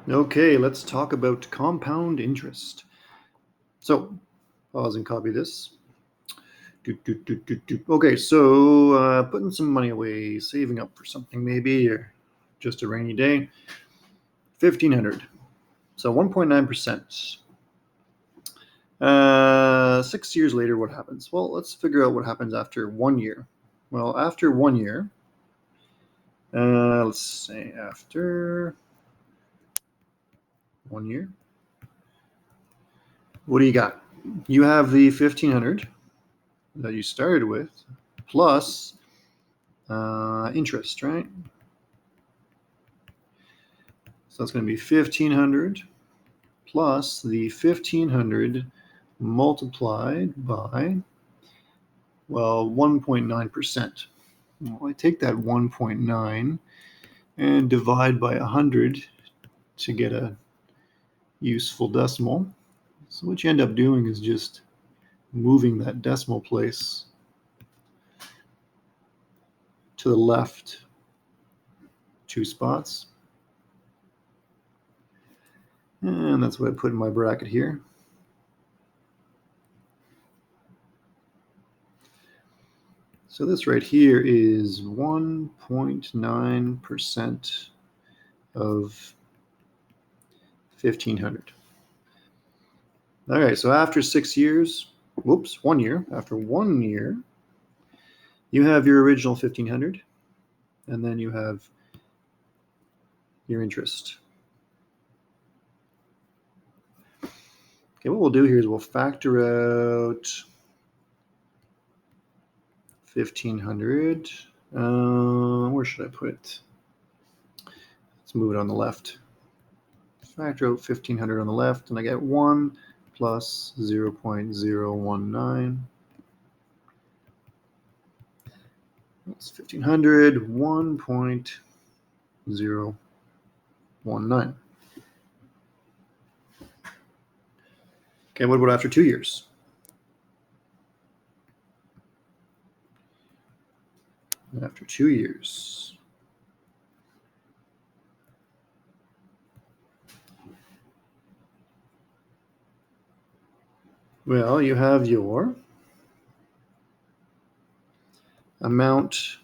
Okay, let's talk about compound interest. So, pause and copy this. Okay, so putting some money away, saving up for something maybe, or just a rainy day. 1,500. So 1.9%. 6 years later, what happens? Well, let's figure out what happens after 1 year. Well, after 1 year, let's say after 1 year, what do you got? You have the 1,500 that you started with plus interest, right? So that's going to be 1,500 plus the 1,500 multiplied by, well, 1.9%. Well, I take that 1.9 and divide by 100 to get a useful decimal. So what you end up doing is just moving that decimal place to the left 2 spots. And that's what I put in my bracket here. So this right here is 1.9% of 1,500. All right, so after 6 years, 1 year, after 1 year, you have your original 1,500, and then you have your interest. Okay, what we'll do here is we'll factor out 1,500. Where should I put it? Let's move it on the left. Factor out 1,500 on the left, and I get 1 plus 0.019. That's 1,500, 1.019. Okay, what about after 2 years? After 2 years. Well, you have your amount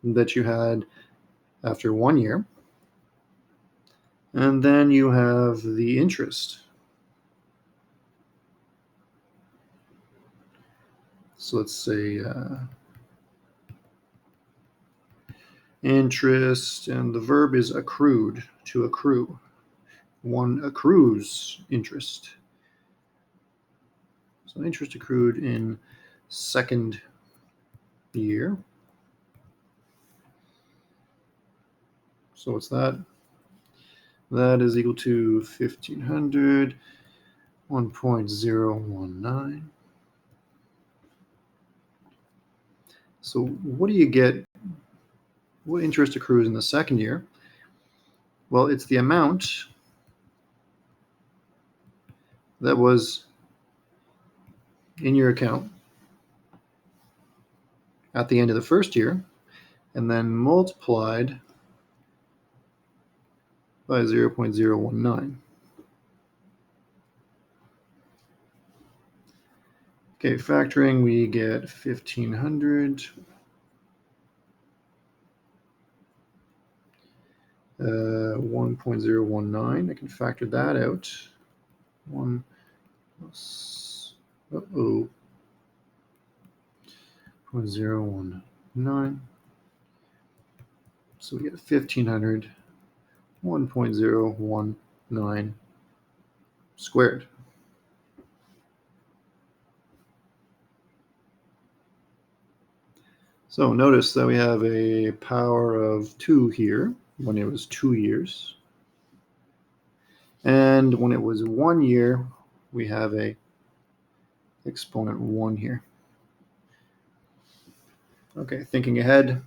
that you had after 1 year, and then you have the interest. So let's say interest, and the verb is accrued, to accrue. One accrues interest. So interest accrued in second year. So what's that? That is equal to 1,500, 1.019. So what do you get? What interest accrues in the second year? Well, it's the amount that was in your account at the end of the first year, and then multiplied by 0.019. Okay, factoring, we get 1,500. 1.019. I can factor that out. 1 plus 0.019. So we get 1,500, 1.019 squared. So notice that we have a power of 2 here when it was 2 years. And when it was 1 year, we have a exponent 1 here. Okay, thinking ahead.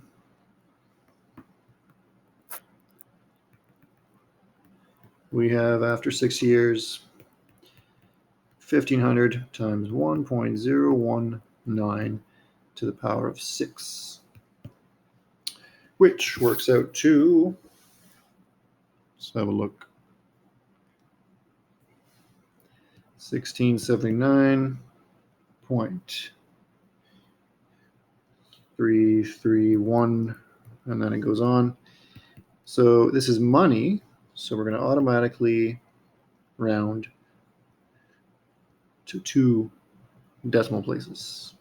We have, after 6 years, 1,500 times 1.019 to the power of 6, which works out to, let's have a look, 1679.331, and then it goes on. So this is money, so we're going to automatically round to 2 decimal places.